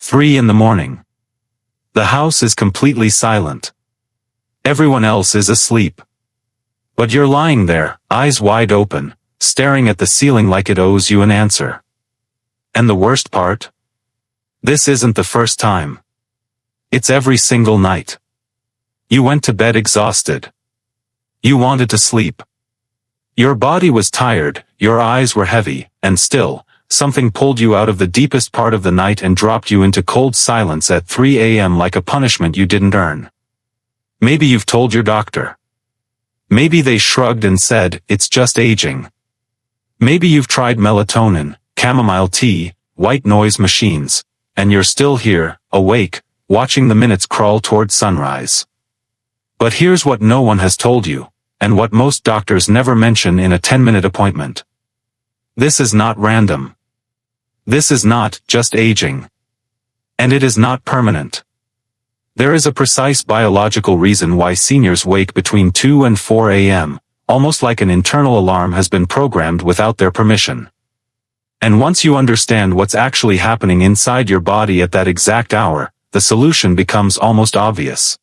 3 in the morning. The house is completely silent. Everyone else is asleep. But you're lying there, eyes wide open, staring at the ceiling like it owes you an answer. And the worst part? This isn't the first time. It's every single night. You went to bed exhausted. You wanted to sleep. Your body was tired, your eyes were heavy, and still, something pulled you out of the deepest part of the night and dropped you into cold silence at 3 a.m. like a punishment you didn't earn. Maybe you've told your doctor. Maybe they shrugged and said, it's just aging. Maybe you've tried melatonin, chamomile tea, white noise machines, and you're still here, awake, watching the minutes crawl toward sunrise. But here's what no one has told you, and what most doctors never mention in a 10-minute appointment. This is not random. This is not just aging. And it is not permanent. There is a precise biological reason why seniors wake between 2 and 4 a.m., almost like an internal alarm has been programmed without their permission. And once you understand what's actually happening inside your body at that exact hour, the solution becomes almost obvious.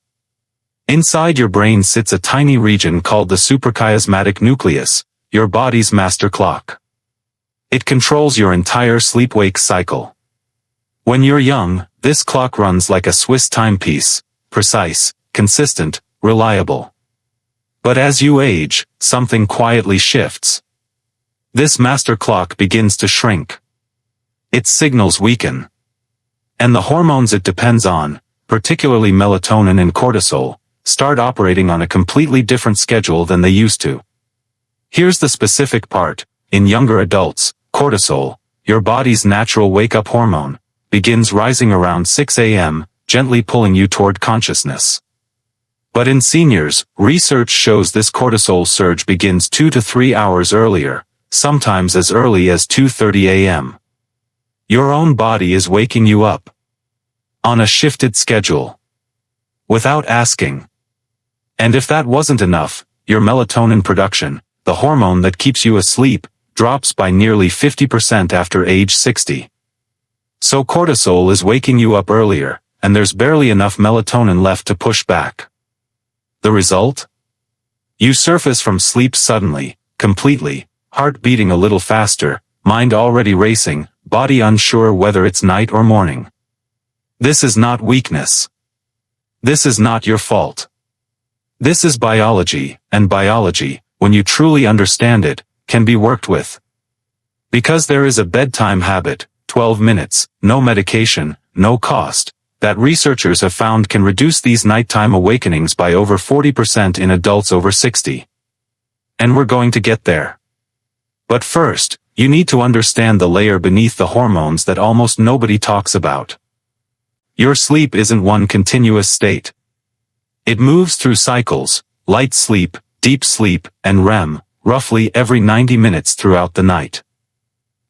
Inside your brain sits a tiny region called the suprachiasmatic nucleus, your body's master clock. It controls your entire sleep-wake cycle. When you're young, this clock runs like a Swiss timepiece, precise, consistent, reliable. But as you age, something quietly shifts. This master clock begins to shrink. Its signals weaken. And the hormones it depends on, particularly melatonin and cortisol, start operating on a completely different schedule than they used to. Here's the specific part: in younger adults, cortisol, your body's natural wake-up hormone, begins rising around 6 a.m., gently pulling you toward consciousness. But in seniors, research shows this cortisol surge begins 2 to 3 hours earlier, sometimes as early as 2:30 a.m. Your own body is waking you up. On a shifted schedule. Without asking. And if that wasn't enough, your melatonin production, the hormone that keeps you asleep, drops by nearly 50% after age 60. So cortisol is waking you up earlier, and there's barely enough melatonin left to push back. The result? You surface from sleep suddenly, completely, heart beating a little faster, mind already racing, body unsure whether it's night or morning. This is not weakness. This is not your fault. This is biology, and biology, when you truly understand it, can be worked with. Because there is a bedtime habit, 12 minutes, no medication, no cost, that researchers have found can reduce these nighttime awakenings by over 40% in adults over 60. And we're going to get there. But first, you need to understand the layer beneath the hormones that almost nobody talks about. Your sleep isn't one continuous state. It moves through cycles, light sleep, deep sleep, and REM, roughly every 90 minutes throughout the night.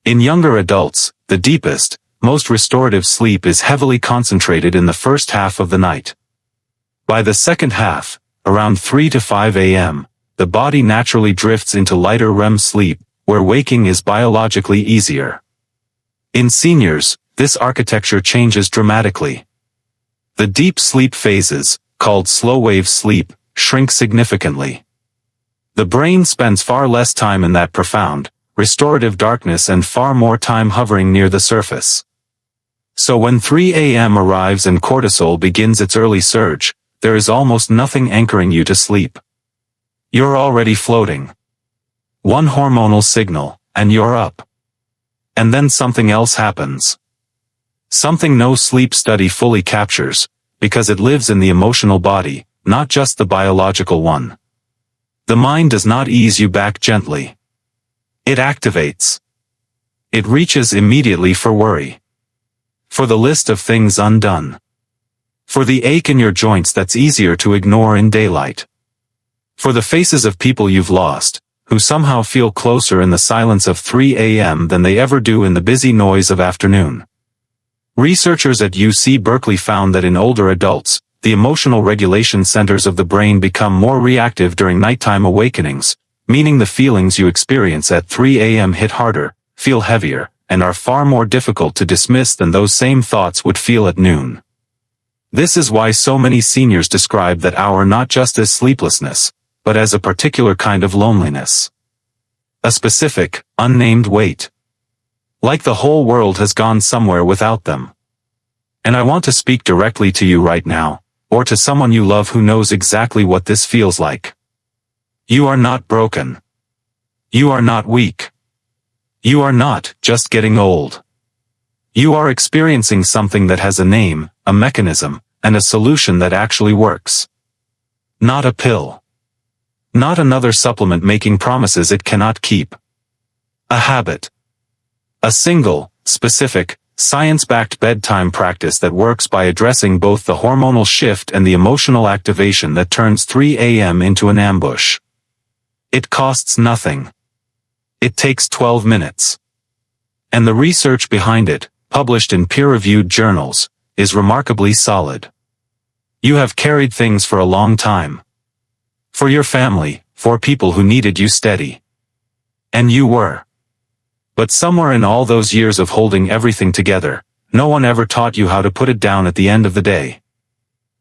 In younger adults, the deepest, most restorative sleep is heavily concentrated in the first half of the night. By the second half, around 3 to 5 a.m., the body naturally drifts into lighter REM sleep, where waking is biologically easier. In seniors, this architecture changes dramatically. The deep sleep phases, called slow-wave sleep, shrink significantly. The brain spends far less time in that profound, restorative darkness and far more time hovering near the surface. So when 3 a.m. arrives and cortisol begins its early surge, there is almost nothing anchoring you to sleep. You're already floating. One hormonal signal, and you're up. And then something else happens. Something no sleep study fully captures, because it lives in the emotional body, not just the biological one. The mind does not ease you back gently. It activates. It reaches immediately for worry. For the list of things undone. For the ache in your joints that's easier to ignore in daylight. For the faces of people you've lost, who somehow feel closer in the silence of 3 a.m. than they ever do in the busy noise of afternoon. Researchers at UC Berkeley found that in older adults, the emotional regulation centers of the brain become more reactive during nighttime awakenings, meaning the feelings you experience at 3 a.m. hit harder, feel heavier, and are far more difficult to dismiss than those same thoughts would feel at noon. This is why so many seniors describe that hour not just as sleeplessness, but as a particular kind of loneliness. A specific, unnamed weight. Like the whole world has gone somewhere without them. And I want to speak directly to you right now, or to someone you love who knows exactly what this feels like. You are not broken. You are not weak. You are not just getting old. You are experiencing something that has a name, a mechanism, and a solution that actually works. Not a pill. Not another supplement making promises it cannot keep. A habit. A single, specific, science-backed bedtime practice that works by addressing both the hormonal shift and the emotional activation that turns 3 a.m. into an ambush. It costs nothing. It takes 12 minutes. And the research behind it, published in peer-reviewed journals, is remarkably solid. You have carried things for a long time. For your family, for people who needed you steady. And you were. But somewhere in all those years of holding everything together, no one ever taught you how to put it down at the end of the day.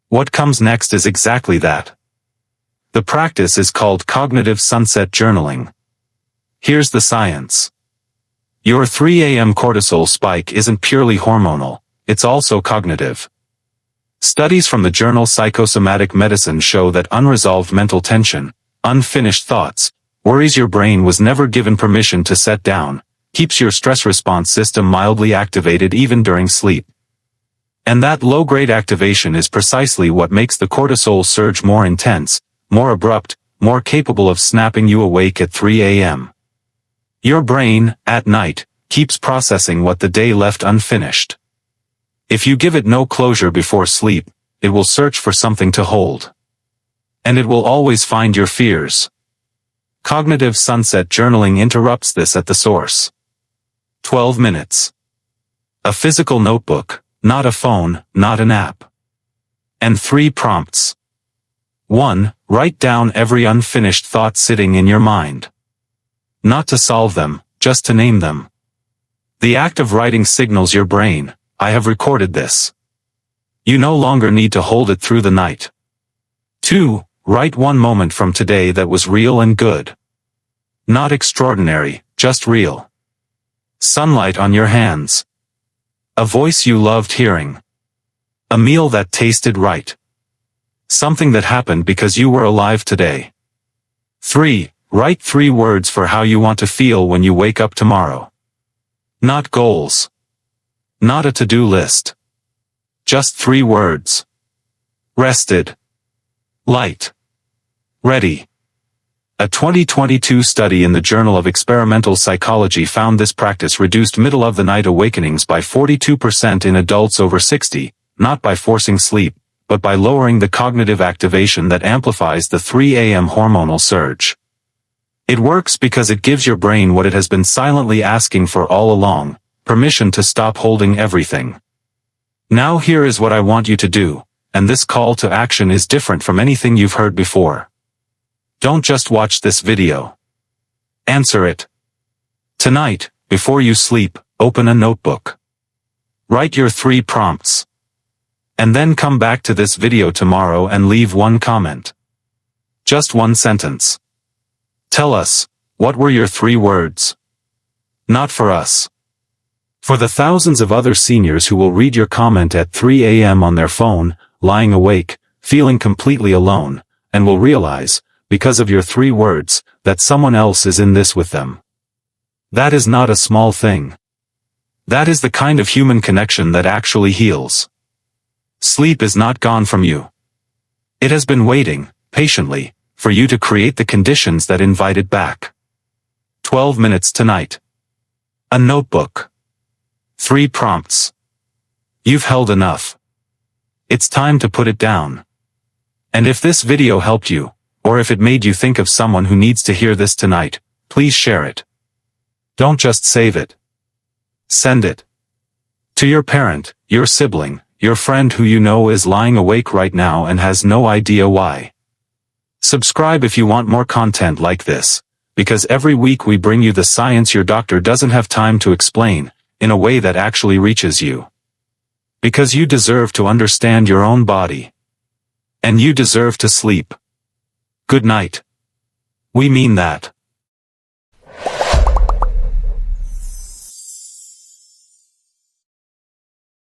What comes next is exactly that. The practice is called cognitive sunset journaling. Here's the science. Your 3 a.m. cortisol spike isn't purely hormonal, it's also cognitive. Studies from the journal Psychosomatic Medicine show that unresolved mental tension, unfinished thoughts, worries your brain was never given permission to set down, keeps your stress response system mildly activated even during sleep. And that low-grade activation is precisely what makes the cortisol surge more intense, more abrupt, more capable of snapping you awake at 3 a.m. Your brain, at night, keeps processing what the day left unfinished. If you give it no closure before sleep, it will search for something to hold. And it will always find your fears. Cognitive sunset journaling interrupts this at the source. 12 minutes. A physical notebook, not a phone, not an app. And 3 prompts. 1. Write down every unfinished thought sitting in your mind. Not to solve them, just to name them. The act of writing signals your brain, I have recorded this. You no longer need to hold it through the night. 2. Write one moment from today that was real and good. Not extraordinary, just real. Sunlight on your hands. A voice you loved hearing. A meal that tasted right. Something that happened because you were alive today. 3. Write 3 words for how you want to feel when you wake up tomorrow. Not goals. Not a to-do list. Just 3 words. Rested. Light. Ready. A 2022 study in the Journal of Experimental Psychology found this practice reduced middle-of-the-night awakenings by 42% in adults over 60, not by forcing sleep, but by lowering the cognitive activation that amplifies the 3 a.m. hormonal surge. It works because it gives your brain what it has been silently asking for all along, permission to stop holding everything. Now here is what I want you to do, and this call to action is different from anything you've heard before. Don't just watch this video. Answer it. Tonight, before you sleep, open a notebook. Write your 3 prompts. And then come back to this video tomorrow and leave 1 comment. Just 1 sentence. Tell us, what were your 3 words? Not for us. For the thousands of other seniors who will read your comment at 3 a.m. on their phone, lying awake, feeling completely alone, and will realize, because of your 3 words, that someone else is in this with them. That is not a small thing. That is the kind of human connection that actually heals. Sleep is not gone from you. It has been waiting, patiently, for you to create the conditions that invite it back. 12 minutes tonight. A notebook. 3 prompts. You've held enough. It's time to put it down. And if this video helped you, or if it made you think of someone who needs to hear this tonight, please share it. Don't just save it. Send it. To your parent, your sibling, your friend who you know is lying awake right now and has no idea why. Subscribe if you want more content like this, Because every week we bring you the science your doctor doesn't have time to explain, in a way that actually reaches you. Because you deserve to understand your own body. And you deserve to sleep. Good night. We mean that.